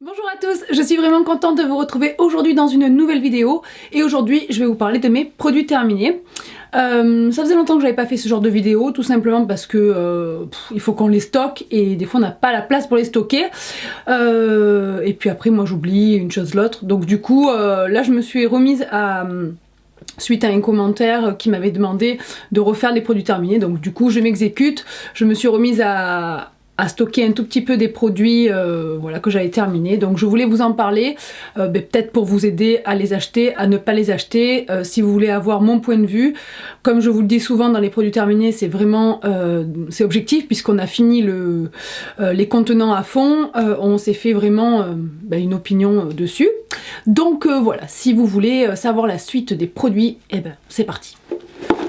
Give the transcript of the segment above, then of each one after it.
Bonjour à tous, je suis vraiment contente de vous retrouver aujourd'hui dans une nouvelle vidéo et aujourd'hui je vais vous parler de mes produits terminés. Ça faisait longtemps que j'avais pas fait ce genre de vidéo, tout simplement parce que il faut qu'on les stocke et des fois on n'a pas la place pour les stocker. Et puis après moi j'oublie une chose l'autre, donc du coup là je me suis remise à... suite à un commentaire qui m'avait demandé de refaire les produits terminés, donc du coup je m'exécute, je me suis remise à stocker un tout petit peu des produits voilà, que j'avais terminés, donc je voulais vous en parler, peut-être pour vous aider à les acheter, à ne pas les acheter, si vous voulez avoir mon point de vue. Comme je vous le dis souvent dans les produits terminés, c'est vraiment c'est objectif puisqu'on a fini les contenants à fond, on s'est fait vraiment une opinion dessus. Donc voilà, si vous voulez savoir la suite des produits, et ben c'est parti.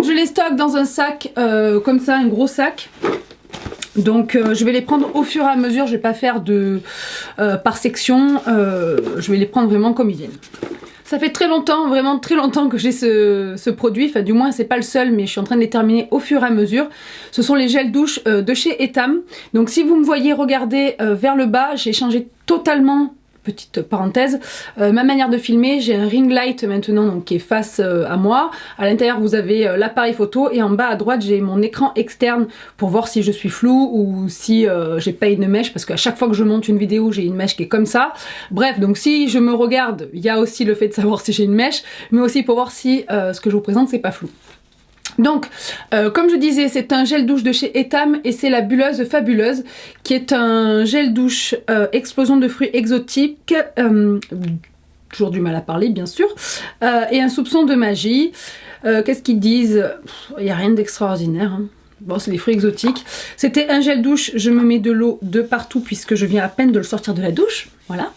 Je les stocke dans un sac comme ça, un gros sac. Donc je vais les prendre au fur et à mesure, je vais pas faire de par section, je vais les prendre vraiment comme ils viennent. Ça fait très longtemps, vraiment très longtemps que j'ai ce produit, enfin du moins c'est pas le seul, mais je suis en train de les terminer au fur et à mesure. Ce sont les gels douche de chez Etam. Donc si vous me voyez regarder vers le bas, j'ai changé totalement, petite parenthèse, ma manière de filmer. J'ai un ring light maintenant donc, qui est face à moi. À l'intérieur vous avez l'appareil photo et en bas à droite j'ai mon écran externe pour voir si je suis floue ou si j'ai pas une mèche, parce qu'à chaque fois que je monte une vidéo j'ai une mèche qui est comme ça. Bref, donc si je me regarde, il y a aussi le fait de savoir si j'ai une mèche, mais aussi pour voir si ce que je vous présente c'est pas flou. Donc, comme je disais, c'est un gel douche de chez Etam et c'est la Bulleuse Fabuleuse, qui est un gel douche explosion de fruits exotiques, toujours du mal à parler bien sûr, et un soupçon de magie. Qu'est-ce qu'ils disent? Il n'y a rien d'extraordinaire, hein. Bon, c'est des fruits exotiques. C'était un gel douche, je me mets de l'eau de partout puisque je viens à peine de le sortir de la douche, voilà.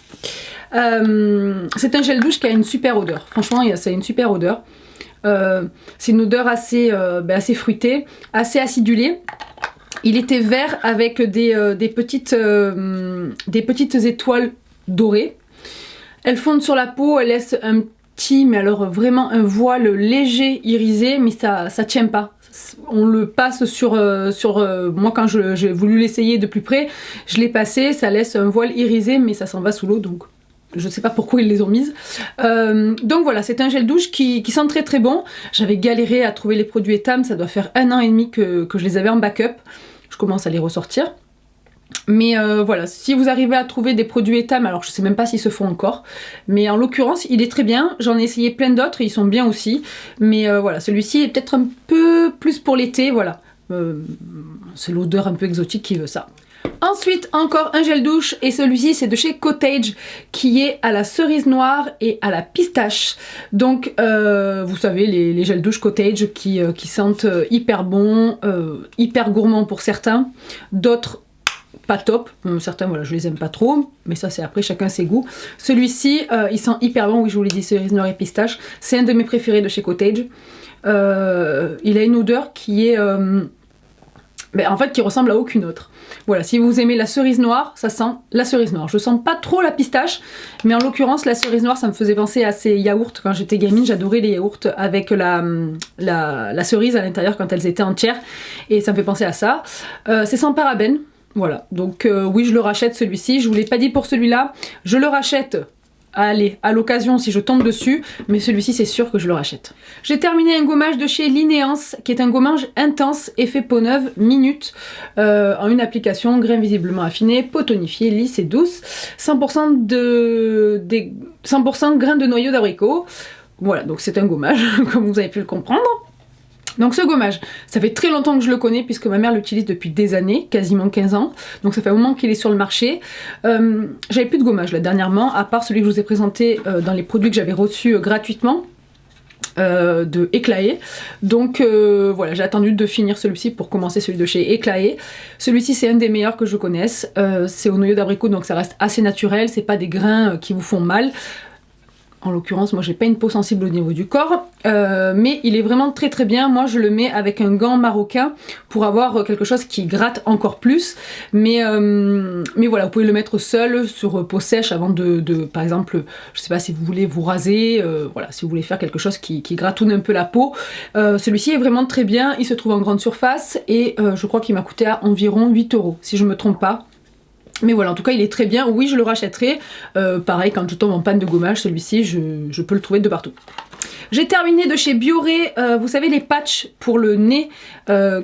C'est un gel douche qui a une super odeur, franchement ça a une super odeur. C'est une odeur assez fruitée, assez acidulée. Il était vert avec des petites étoiles dorées. Elles fondent sur la peau, elles laissent un petit, mais alors vraiment un voile léger irisé, mais ça tient pas. On le passe sur moi quand j'ai voulu l'essayer de plus près, je l'ai passé, ça laisse un voile irisé, mais ça s'en va sous l'eau, donc je sais pas pourquoi ils les ont mises. Donc voilà, c'est un gel douche qui sent très très bon. J'avais galéré à trouver les produits Etam, ça doit faire 1 an et demi que je les avais en backup. Je commence à les ressortir. Mais voilà, si vous arrivez à trouver des produits Etam, alors je sais même pas s'ils se font encore, mais en l'occurrence il est très bien. J'en ai essayé plein d'autres, ils sont bien aussi. Mais voilà, celui-ci est peut-être un peu plus pour l'été, voilà. C'est l'odeur un peu exotique qui veut ça. Ensuite, encore un gel douche, et celui-ci c'est de chez Cottage, qui est à la cerise noire et à la pistache. Donc vous savez les gels douche Cottage qui sentent hyper bon, hyper gourmand pour certains, d'autres pas top, certains voilà je les aime pas trop, mais ça c'est après chacun ses goûts. Celui-ci il sent hyper bon, oui je vous l'ai dit, cerise noire et pistache, c'est un de mes préférés de chez Cottage. Il a une odeur qui est en fait qui ressemble à aucune autre. Voilà, si vous aimez la cerise noire, ça sent la cerise noire. Je sens pas trop la pistache, mais en l'occurrence la cerise noire ça me faisait penser à ces yaourts. Quand j'étais gamine, j'adorais les yaourts avec la cerise à l'intérieur quand elles étaient entières, et ça me fait penser à ça. C'est sans parabènes, voilà, donc oui je le rachète celui-ci, je vous l'ai pas dit pour celui-là, je le rachète. Allez, à l'occasion si je tombe dessus, mais celui-ci c'est sûr que je le rachète. J'ai terminé un gommage de chez Linéance, qui est un gommage intense, effet peau neuve, minute, en une application, grain visiblement affiné, peau tonifiée, lisse et douce, 100% grains de noyau d'abricot. Voilà, donc c'est un gommage, comme vous avez pu le comprendre. Donc ce gommage, ça fait très longtemps que je le connais puisque ma mère l'utilise depuis des années, quasiment 15 ans, donc ça fait un moment qu'il est sur le marché. J'avais plus de gommage là dernièrement, à part celui que je vous ai présenté dans les produits que j'avais reçus gratuitement, de Eclaé. Donc voilà, j'ai attendu de finir celui-ci pour commencer celui de chez Eclaé. Celui-ci c'est un des meilleurs que je connaisse, c'est au noyau d'abricot donc ça reste assez naturel, c'est pas des grains qui vous font mal. En l'occurrence, moi j'ai pas une peau sensible au niveau du corps, mais il est vraiment très très bien. Moi je le mets avec un gant marocain pour avoir quelque chose qui gratte encore plus, mais voilà, vous pouvez le mettre seul sur peau sèche avant par exemple, je sais pas si vous voulez vous raser, voilà, si vous voulez faire quelque chose qui gratouille un peu la peau. Celui-ci est vraiment très bien, il se trouve en grande surface et je crois qu'il m'a coûté à environ 8 € si je me trompe pas. Mais voilà, en tout cas il est très bien, oui je le rachèterai. Pareil, quand je tombe en panne de gommage, celui-ci je peux le trouver de partout. J'ai terminé de chez Bioré, vous savez les patchs pour le nez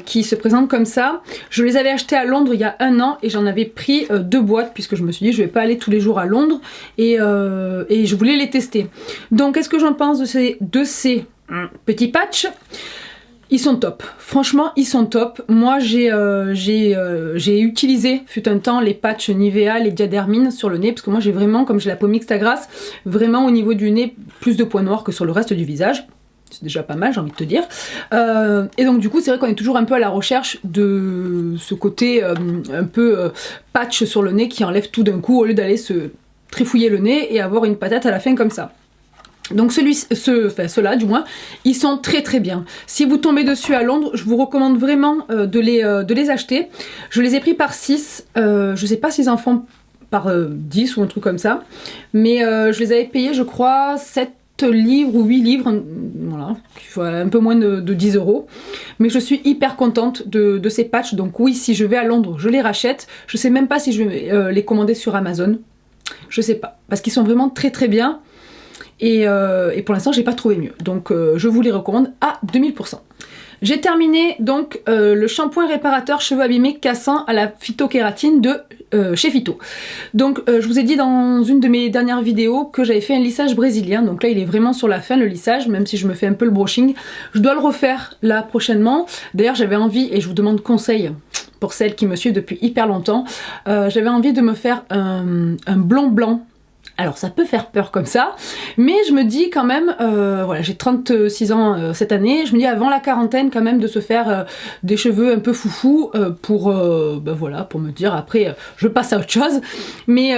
qui se présentent comme ça. Je les avais achetés à Londres il y a 1 an et j'en avais pris 2 boîtes puisque je me suis dit je vais pas aller tous les jours à Londres et je voulais les tester. Donc qu'est-ce que j'en pense de ces petits patchs? Ils sont top, franchement ils sont top. Moi j'ai utilisé fut un temps les patchs Nivea, les Diadermine sur le nez parce que moi j'ai vraiment, comme j'ai la peau mixte à grasse, vraiment au niveau du nez plus de points noirs que sur le reste du visage. C'est déjà pas mal, j'ai envie de te dire. Et donc du coup c'est vrai qu'on est toujours un peu à la recherche de ce côté un peu patch sur le nez qui enlève tout d'un coup au lieu d'aller se trifouiller le nez et avoir une patate à la fin comme ça. Donc ceux-là du moins, ils sont très bien. Si vous tombez dessus à Londres, je vous recommande vraiment de les acheter. Je les ai pris par 6, je sais pas s'ils en font par 10 ou un truc comme ça. Mais je les avais payés je crois 7 livres ou 8 livres, voilà, un peu moins de 10 €. Mais je suis hyper contente de ces patchs, donc oui, si je vais à Londres, je les rachète. Je sais même pas si je vais les commander sur Amazon, je sais pas, parce qu'ils sont vraiment très bien. Et pour l'instant j'ai pas trouvé mieux, donc je vous les recommande à 2000%. J'ai terminé donc le shampoing réparateur cheveux abîmés cassant à la phytokératine de chez Phyto. Donc je vous ai dit dans une de mes dernières vidéos que j'avais fait un lissage brésilien, donc là il est vraiment sur la fin le lissage, même si je me fais un peu le brushing. Je dois le refaire là prochainement. D'ailleurs j'avais envie, et je vous demande conseil pour celles qui me suivent depuis hyper longtemps, j'avais envie de me faire un blond blanc. Alors ça peut faire peur comme ça, mais je me dis quand même, voilà, j'ai 36 ans cette année, je me dis avant la quarantaine quand même de se faire des cheveux un peu foufou pour, voilà, pour me dire après je passe à autre chose. Mais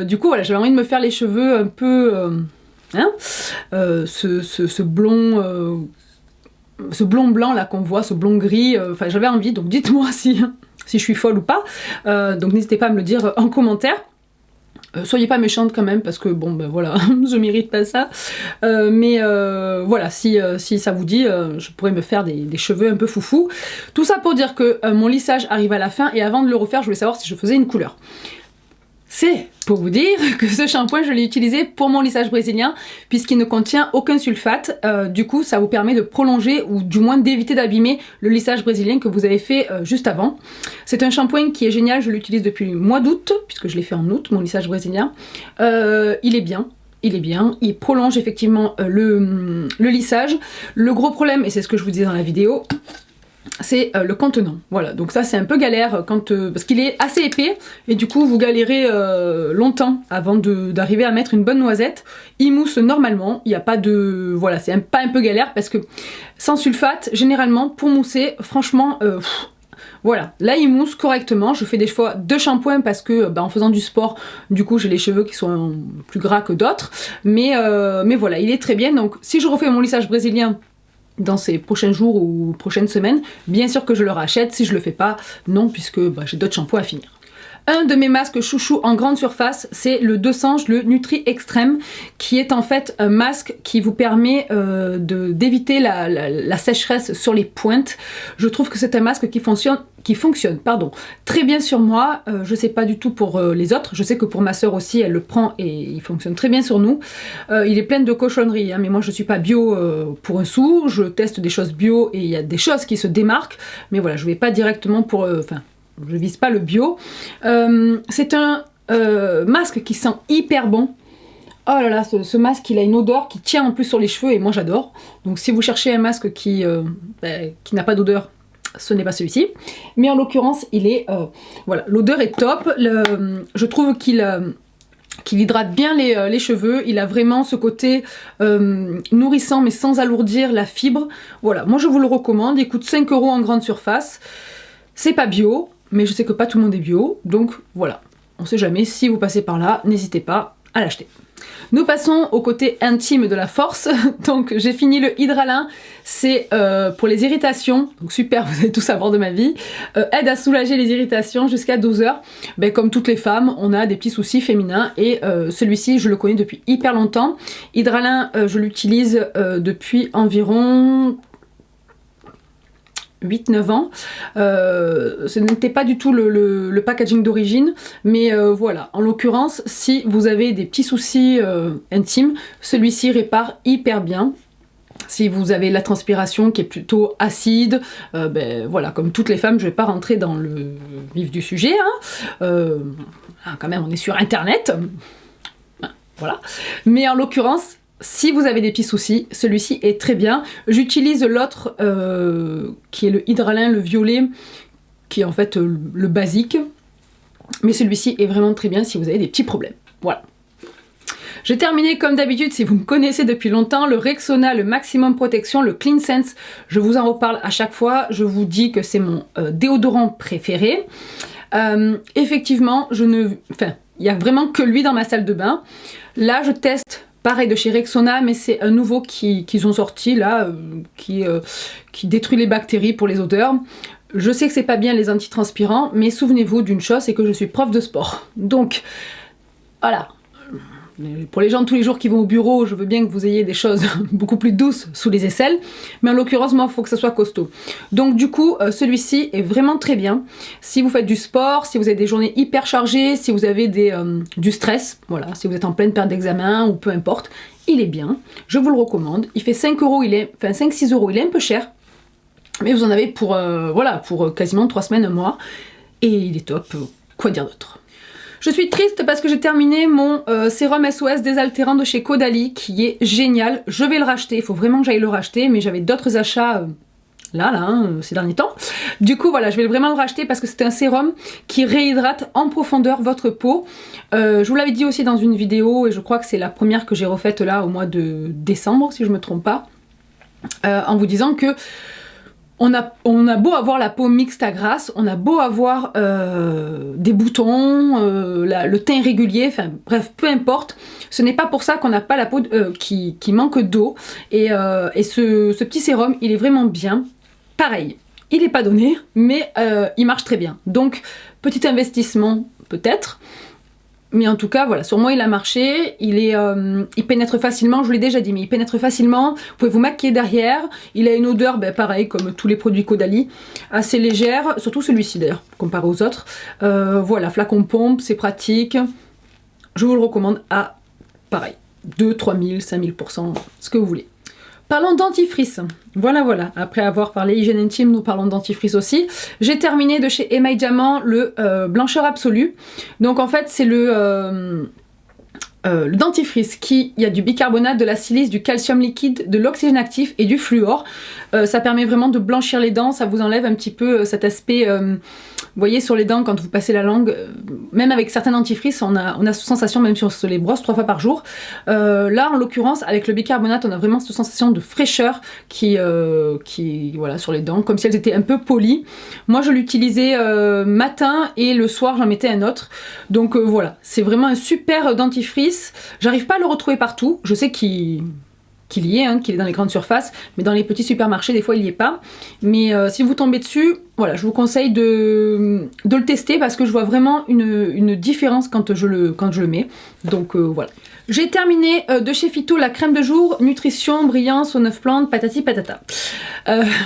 du coup voilà, j'avais envie de me faire les cheveux un peu, ce blond blanc là qu'on voit, ce blond gris, enfin j'avais envie, donc dites-moi si je suis folle ou pas, donc n'hésitez pas à me le dire en commentaire. Soyez pas méchante quand même parce que bon ben voilà, je mérite pas ça, mais voilà, si ça vous dit, je pourrais me faire des cheveux un peu foufou. Tout ça pour dire que mon lissage arrive à la fin et avant de le refaire je voulais savoir si je faisais une couleur. C'est pour vous dire que ce shampoing je l'ai utilisé pour mon lissage brésilien puisqu'il ne contient aucun sulfate, du coup ça vous permet de prolonger ou du moins d'éviter d'abîmer le lissage brésilien que vous avez fait juste avant. C'est un shampoing qui est génial, je l'utilise depuis le mois d'août puisque je l'ai fait en août, mon lissage brésilien. Il est bien. Il prolonge effectivement le lissage. Le gros problème, et c'est ce que je vous disais dans la vidéo, c'est le contenant. Voilà, donc ça c'est un peu galère quand parce qu'il est assez épais et du coup vous galérez longtemps avant d'arriver à mettre une bonne noisette. Il mousse normalement, il n'y a pas de... Voilà, c'est pas un peu galère parce que sans sulfate, généralement pour mousser, franchement... voilà, là il mousse correctement. Je fais des fois 2 shampoings parce que en faisant du sport, du coup j'ai les cheveux qui sont plus gras que d'autres. Mais voilà, il est très bien. Donc si je refais mon lissage brésilien dans ces prochains jours ou prochaines semaines, bien sûr que je le rachète. Si je le fais pas, non, puisque j'ai d'autres shampoings à finir. Un de mes masques chouchou en grande surface, c'est le Dosange, le Nutri Extreme, qui est en fait un masque qui vous permet d'éviter la sécheresse sur les pointes. Je trouve que c'est un masque qui fonctionne très bien sur moi. Je sais pas du tout pour les autres, je sais que pour ma soeur aussi elle le prend et il fonctionne très bien sur nous. Il est plein de cochonneries, hein, mais moi je suis pas bio pour un sou, je teste des choses bio et il y a des choses qui se démarquent, mais voilà, je vais pas directement pour... je vise pas le bio. C'est un masque qui sent hyper bon. Oh là là, ce masque il a une odeur qui tient en plus sur les cheveux et moi j'adore. Donc si vous cherchez un masque qui n'a pas d'odeur, ce n'est pas celui-ci. Mais en l'occurrence il est... voilà, l'odeur est top. Je trouve qu'il hydrate bien les cheveux. Il a vraiment ce côté nourrissant mais sans alourdir la fibre. Voilà, moi je vous le recommande. Il coûte 5 € en grande surface. C'est pas bio, mais je sais que pas tout le monde est bio, donc voilà, on sait jamais, si vous passez par là, n'hésitez pas à l'acheter. Nous passons au côté intime de la force, donc j'ai fini le Hydralin, c'est pour les irritations, donc super, vous allez tout savoir de ma vie, aide à soulager les irritations jusqu'à 12 heures. Comme toutes les femmes, on a des petits soucis féminins et celui-ci je le connais depuis hyper longtemps. Hydralin, je l'utilise depuis environ 8-9 ans. Ce n'était pas du tout le packaging d'origine, mais voilà, en l'occurrence, si vous avez des petits soucis intimes, celui-ci répare hyper bien. Si vous avez la transpiration qui est plutôt acide, ben voilà, comme toutes les femmes, je vais pas rentrer dans le vif du sujet, hein. Quand même, on est sur internet, voilà. Mais en l'occurrence, si vous avez des petits soucis, celui-ci est très bien. J'utilise l'autre qui est le Hydralin, le violet, qui est en fait le basique. Mais celui-ci est vraiment très bien si vous avez des petits problèmes. Voilà. J'ai terminé comme d'habitude, si vous me connaissez depuis longtemps, le Rexona, le Maximum Protection, le Clean Sense. Je vous en reparle à chaque fois. Je vous dis que c'est mon déodorant préféré. Effectivement, il n'y a vraiment que lui dans ma salle de bain. Là, je teste pareil de chez Rexona, mais c'est un nouveau qu'ils ont sorti là, qui détruit les bactéries pour les odeurs. Je sais que c'est pas bien les antitranspirants, mais souvenez-vous d'une chose, c'est que je suis prof de sport. Donc, voilà. Pour les gens de tous les jours qui vont au bureau, je veux bien que vous ayez des choses beaucoup plus douces sous les aisselles, mais en l'occurrence, moi, il faut que ça soit costaud. Donc du coup, celui-ci est vraiment très bien. Si vous faites du sport, si vous avez des journées hyper chargées, si vous avez du stress, voilà, si vous êtes en pleine période d'examen ou peu importe, il est bien. Je vous le recommande. Il fait 5 €, 5-6 €, il est un peu cher, mais vous en avez pour quasiment 3 semaines, un mois, et il est top. Quoi dire d'autre ? Je suis triste parce que j'ai terminé mon sérum SOS désaltérant de chez Caudalie qui est génial. Je vais le racheter, il faut vraiment que j'aille le racheter, mais j'avais d'autres achats ces derniers temps. Du coup voilà, je vais vraiment le racheter parce que c'est un sérum qui réhydrate en profondeur votre peau. Je vous l'avais dit aussi dans une vidéo et je crois que c'est la première que j'ai refaite là au mois de décembre si je me trompe pas, en vous disant que on a beau avoir la peau mixte à grasse, on a beau avoir des boutons, le teint irrégulier, enfin bref, peu importe, ce n'est pas pour ça qu'on n'a pas la peau qui manque d'eau. Et ce petit sérum, il est vraiment bien. Pareil, il n'est pas donné, mais il marche très bien. Donc, petit investissement peut-être. Mais en tout cas, voilà, sur moi il a marché, il pénètre facilement, je vous l'ai déjà dit, mais il pénètre facilement, vous pouvez vous maquiller derrière, il a une odeur, pareil, comme tous les produits Caudalie, assez légère, surtout celui-ci d'ailleurs, comparé aux autres. Voilà, flacon pompe, c'est pratique, je vous le recommande à, pareil, 2, 3000, 5000%, ce que vous voulez. Parlons dentifrice, voilà, après avoir parlé hygiène intime, nous parlons dentifrice aussi. J'ai terminé de chez Email Diamant le blancheur absolu. Donc en fait c'est le dentifrice il y a du bicarbonate, de la silice, du calcium liquide, de l'oxygène actif et du fluor. Ça permet vraiment de blanchir les dents, ça vous enlève un petit peu cet aspect... vous voyez sur les dents quand vous passez la langue, même avec certains dentifrices on a cette sensation même si on se les brosse 3 fois par jour. Là en l'occurrence avec le bicarbonate on a vraiment cette sensation de fraîcheur qui voilà sur les dents, comme si elles étaient un peu polies. Moi je l'utilisais matin et le soir j'en mettais un autre. Donc voilà, c'est vraiment un super dentifrice. J'arrive pas à le retrouver partout, je sais qu'il y est, qu'il est dans les grandes surfaces, mais dans les petits supermarchés, des fois, il n'y est pas. Mais si vous tombez dessus, voilà, je vous conseille de le tester parce que je vois vraiment une différence quand je le mets. Donc voilà. J'ai terminé de chez Phyto la crème de jour, nutrition, brillance aux 9 plantes, patati patata.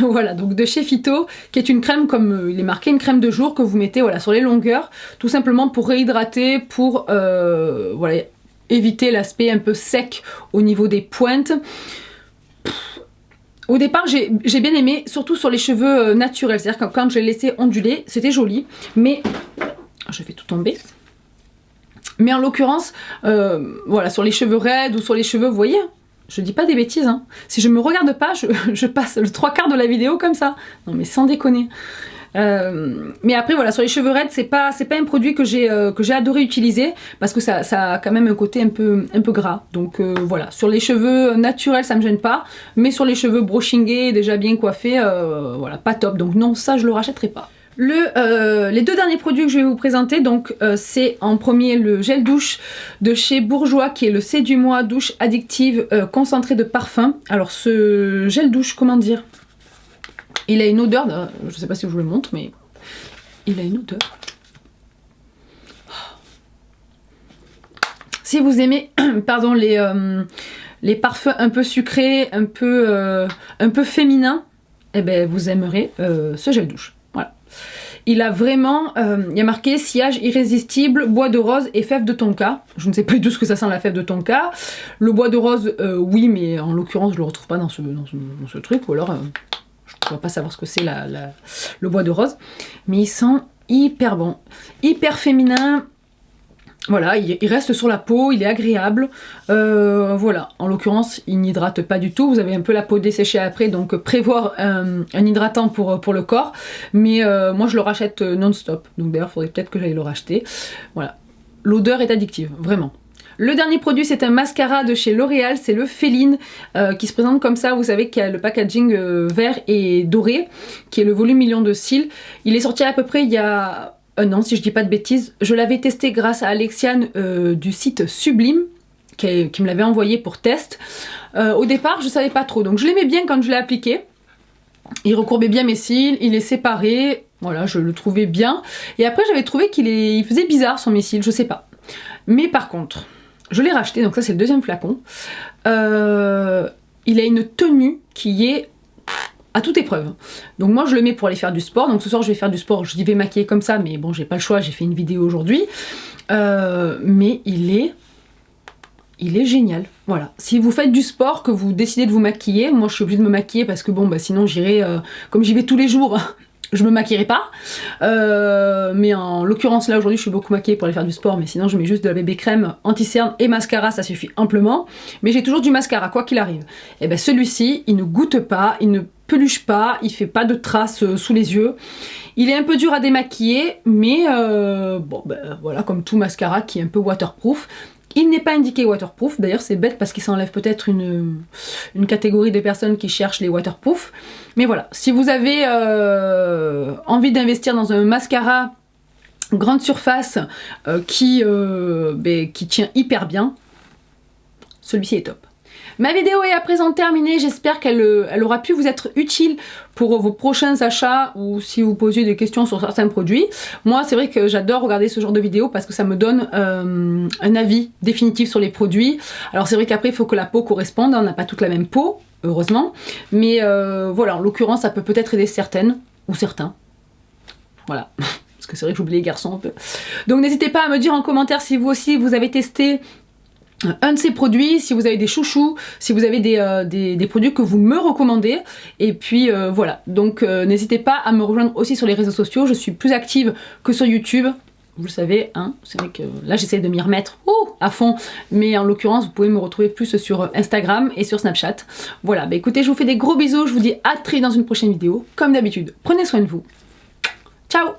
Voilà, donc de chez Phyto, qui est une crème, comme il est marqué, une crème de jour que vous mettez sur les longueurs, tout simplement pour réhydrater, pour voilà, éviter l'aspect un peu sec au niveau des pointes. Au départ j'ai bien aimé, surtout sur les cheveux naturels, c'est-à-dire que quand je l'ai laissé onduler, c'était joli, mais je fais tout tomber. Mais en l'occurrence, voilà, sur les cheveux raides ou sur les cheveux, vous voyez, je dis pas des bêtises, si je me regarde pas, je passe le 3/4 de la vidéo comme ça. Non mais sans déconner. Mais après voilà, sur les cheveux raides c'est pas un produit que j'ai adoré utiliser parce que ça a quand même un côté un peu gras. Donc voilà, sur les cheveux naturels ça me gêne pas, mais sur les cheveux brushingés déjà bien coiffés, voilà, pas top. Donc non, ça je le rachèterai pas. Les deux derniers produits que je vais vous présenter, donc c'est en premier le gel douche de chez Bourjois qui est le C du mois douche addictive concentré de parfum. Alors ce gel douche, comment dire, il a une odeur, je sais pas si je vous le montre, mais il a une odeur. Si vous aimez, pardon, les parfums un peu sucrés, un peu féminins, eh ben, vous aimerez ce gel douche. Voilà. Il a vraiment, il y a marqué sillage irrésistible, bois de rose et fève de tonka. Je ne sais pas du tout ce que ça sent la fève de tonka. Le bois de rose, oui, mais en l'occurrence, je le retrouve pas dans ce truc, ou alors je ne pourrais pas savoir ce que c'est le bois de rose. Mais il sent hyper bon, hyper féminin. Voilà, il reste sur la peau, il est agréable. Voilà, en l'occurrence, il n'hydrate pas du tout. Vous avez un peu la peau desséchée après, donc prévoir un hydratant pour le corps. Mais moi, je le rachète non-stop. Donc d'ailleurs, il faudrait peut-être que j'aille le racheter. Voilà, l'odeur est addictive, vraiment. Le dernier produit, c'est un mascara de chez L'Oréal, c'est le Féline, qui se présente comme ça. Vous savez qu'il y a le packaging vert et doré, qui est le volume million de cils. Il est sorti à peu près il y a un an, si je dis pas de bêtises. Je l'avais testé grâce à Alexiane du site Sublime, qui me l'avait envoyé pour test. Au départ, je savais pas trop, donc je l'aimais bien quand je l'ai appliqué. Il recourbait bien mes cils, il est séparé, voilà, je le trouvais bien. Et après, j'avais trouvé il faisait bizarre sur mes cils, je sais pas. Mais par contre, je l'ai racheté, donc ça c'est le deuxième flacon. Il a une tenue qui est à toute épreuve. Donc moi je le mets pour aller faire du sport. Donc ce soir je vais faire du sport, je vais maquiller comme ça, mais bon j'ai pas le choix, j'ai fait une vidéo aujourd'hui. Mais il est génial. Voilà. Si vous faites du sport, que vous décidez de vous maquiller, moi je suis obligée de me maquiller parce que bon bah sinon j'irai, comme j'y vais tous les jours, je me maquillerai pas. Mais en l'occurrence là aujourd'hui je suis beaucoup maquillée pour aller faire du sport, mais sinon je mets juste de la bébé crème, anti-cerne et mascara, ça suffit amplement. Mais j'ai toujours du mascara quoi qu'il arrive. Et ben celui-ci il ne goûte pas, il ne peluche pas, il fait pas de traces sous les yeux. Il est un peu dur à démaquiller, mais bon ben voilà, comme tout mascara qui est un peu waterproof. Il n'est pas indiqué waterproof, d'ailleurs c'est bête parce qu'il s'enlève peut-être une catégorie de personnes qui cherchent les waterproof. Mais voilà, si vous avez envie d'investir dans un mascara grande surface qui tient hyper bien, celui-ci est top. Ma vidéo est à présent terminée, j'espère qu'elle aura pu vous être utile pour vos prochains achats ou si vous posez des questions sur certains produits. Moi c'est vrai que j'adore regarder ce genre de vidéos parce que ça me donne un avis définitif sur les produits. Alors c'est vrai qu'après il faut que la peau corresponde, on n'a pas toute la même peau, heureusement. Mais voilà, en l'occurrence ça peut peut-être aider certaines ou certains. Voilà. Parce que c'est vrai que j'oublie les garçons un peu. Donc n'hésitez pas à me dire en commentaire si vous aussi vous avez testé un de ces produits, si vous avez des chouchous, si vous avez des produits que vous me recommandez. Et puis voilà, donc n'hésitez pas à me rejoindre aussi sur les réseaux sociaux, je suis plus active que sur YouTube. Vous le savez, hein, c'est vrai que là j'essaie de m'y remettre à fond, mais en l'occurrence vous pouvez me retrouver plus sur Instagram et sur Snapchat. Voilà, bah écoutez, je vous fais des gros bisous, je vous dis à très vite dans une prochaine vidéo. Comme d'habitude, prenez soin de vous. Ciao!